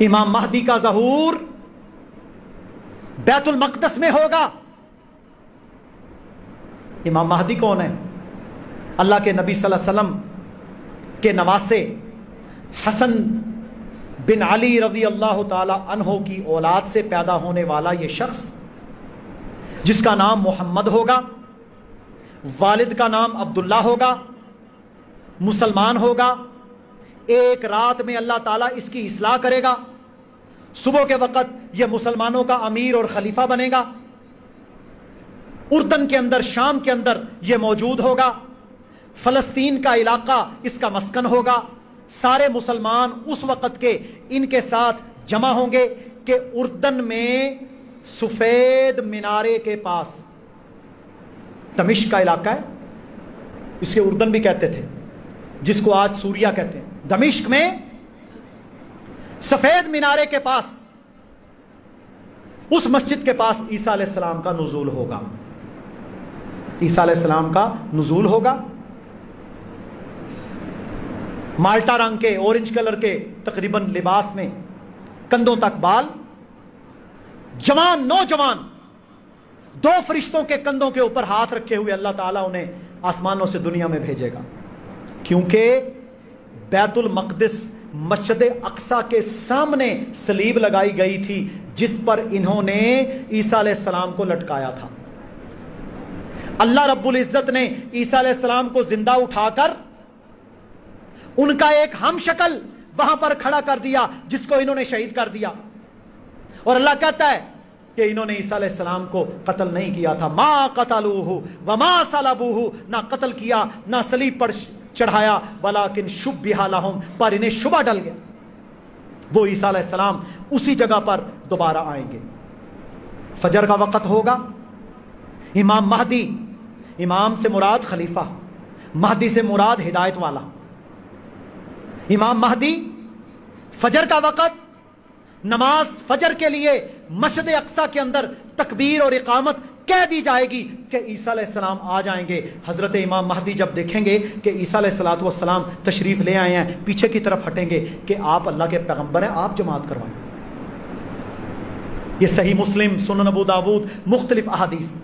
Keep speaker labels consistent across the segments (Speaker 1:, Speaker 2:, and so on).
Speaker 1: امام مہدی کا ظہور بیت المقدس میں ہوگا۔ امام مہدی کون ہے؟ اللہ کے نبی صلی اللہ علیہ وسلم کے نواسے حسن بن علی رضی اللہ تعالی عنہ کی اولاد سے پیدا ہونے والا یہ شخص جس کا نام محمد ہوگا، والد کا نام عبداللہ ہوگا، مسلمان ہوگا، ایک رات میں اللہ تعالیٰ اس کی اصلاح کرے گا، صبح کے وقت یہ مسلمانوں کا امیر اور خلیفہ بنے گا، اردن کے اندر، شام کے اندر یہ موجود ہوگا، فلسطین کا علاقہ اس کا مسکن ہوگا، سارے مسلمان اس وقت کے ان کے ساتھ جمع ہوں گے کہ اردن میں سفید مینارے کے پاس، دمشق کا علاقہ ہے، اسے اردن بھی کہتے تھے جس کو آج سوریا کہتے ہیں، دمشق میں سفید مینارے کے پاس، اس مسجد کے پاس عیسیٰ علیہ السلام کا نزول ہوگا، عیسیٰ علیہ السلام کا نزول ہوگا۔ مالٹا رنگ کے، اورنج کلر کے تقریباً لباس میں، کندھوں تک بال، جوان نوجوان، دو فرشتوں کے کندھوں کے اوپر ہاتھ رکھے ہوئے اللہ تعالیٰ انہیں آسمانوں سے دنیا میں بھیجے گا، کیونکہ بیت المقدس مسجد اقصی کے سامنے صلیب لگائی گئی تھی جس پر انہوں نے عیسیٰ علیہ السلام کو لٹکایا تھا۔ اللہ رب العزت نے عیسیٰ علیہ السلام کو زندہ اٹھا کر ان کا ایک ہم شکل وہاں پر کھڑا کر دیا جس کو انہوں نے شہید کر دیا، اور اللہ کہتا ہے کہ انہوں نے عیسیٰ علیہ السلام کو قتل نہیں کیا تھا، ما قتلوہ وما صلبوہ، نہ قتل کیا نہ صلیب پر چڑھایا، ولیکن شبہ لہم، پر انہیں شبہ ڈل گیا۔ وہ عیسیٰ علیہ السلام اسی جگہ پر دوبارہ آئیں گے، فجر کا وقت ہوگا، امام مہدی، امام سے مراد خلیفہ، مہدی سے مراد ہدایت والا، امام مہدی فجر کا وقت، نماز فجر کے لیے مسجد اقصی کے اندر تکبیر اور اقامت کہہ دی جائے گی کہ عیسیٰ علیہ السلام آ جائیں گے۔ حضرت امام مہدی جب دیکھیں گے کہ عیسیٰ علیہ السلام تشریف لے آئے ہیں، پیچھے کی طرف ہٹیں گے کہ آپ اللہ کے پیغمبر ہیں، آپ جماعت کروائیں۔ یہ صحیح مسلم، سنن ابو داود، مختلف احادیث،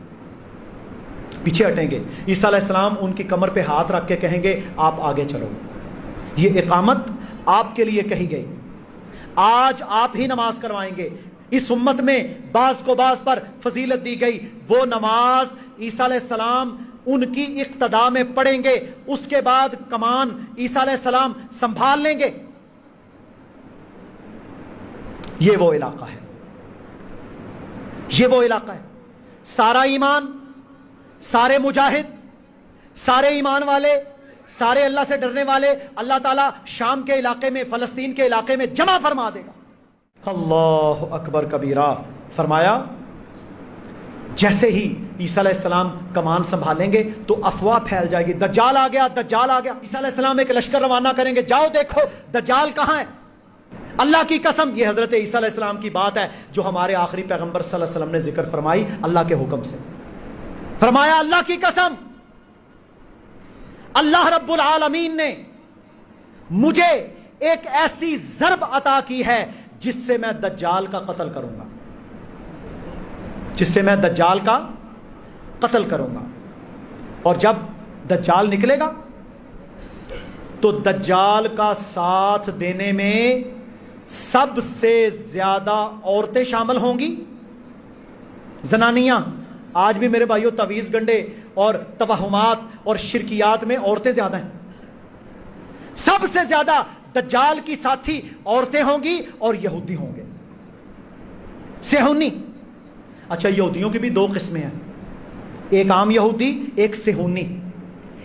Speaker 1: پیچھے ہٹیں گے، عیسیٰ علیہ السلام ان کی کمر پہ ہاتھ رکھ کے کہیں گے آپ آگے چلو، یہ اقامت آپ کے لیے کہی گئی، آج آپ ہی نماز کروائیں گے۔ اس امت میں بعض کو بعض پر فضیلت دی گئی، وہ نماز عیسیٰ علیہ السلام ان کی اقتداء میں پڑھیں گے، اس کے بعد کمان عیسیٰ علیہ السلام سنبھال لیں گے۔ یہ وہ علاقہ ہے، یہ وہ علاقہ ہے، سارا ایمان، سارے مجاہد، سارے ایمان والے، سارے اللہ سے ڈرنے والے اللہ تعالیٰ شام کے علاقے میں، فلسطین کے علاقے میں جمع فرما دے گا۔ اللہ اکبر کبیرہ، فرمایا جیسے ہی عیسیٰ علیہ السلام کمان سنبھالیں گے تو افواہ پھیل جائے گی، دجال آ گیا، دجال آ گیا۔ عیسیٰ علیہ السلام ایک لشکر روانہ کریں گے، جاؤ دیکھو دجال کہاں ہے۔ اللہ کی قسم، یہ حضرت عیسیٰ علیہ السلام کی بات ہے جو ہمارے آخری پیغمبر صلی اللہ علیہ وسلم نے ذکر فرمائی اللہ کے حکم سے۔ فرمایا اللہ کی قسم، اللہ رب العالمین نے مجھے ایک ایسی ضرب عطا کی ہے جس سے میں دجال کا قتل کروں گا، جس سے میں دجال کا قتل کروں گا۔ اور جب دجال نکلے گا تو دجال کا ساتھ دینے میں سب سے زیادہ عورتیں شامل ہوں گی، زنانیاں۔ آج بھی میرے بھائیوں تعویذ گنڈے اور توہمات اور شرکیات میں عورتیں زیادہ ہیں، سب سے زیادہ دجال کی ساتھی عورتیں ہوں گی اور یہودی ہوں گے، صہیونی۔ اچھا، یہودیوں کی بھی دو قسمیں ہیں، ایک عام یہودی، ایک صہیونی،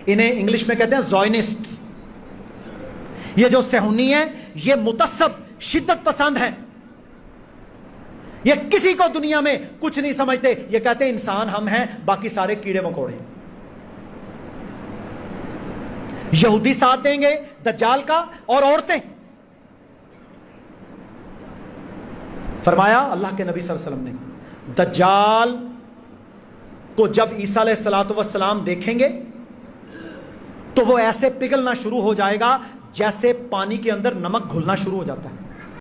Speaker 1: انہیں انگلش میں کہتے ہیں زائنسٹس۔ یہ جو صہیونی ہیں یہ متعصب، شدت پسند ہیں، یہ کسی کو دنیا میں کچھ نہیں سمجھتے، یہ کہتے ہیں انسان ہم ہیں، باقی سارے کیڑے مکوڑے ہیں۔ یہودی ساتھ دیں گے دجال کا، اور عورتیں۔ فرمایا اللہ کے نبی صلی اللہ علیہ وسلم نے دجال کو جب عیسیٰ علیہ السلام دیکھیں گے تو وہ ایسے پگھلنا شروع ہو جائے گا جیسے پانی کے اندر نمک گھلنا شروع ہو جاتا ہے۔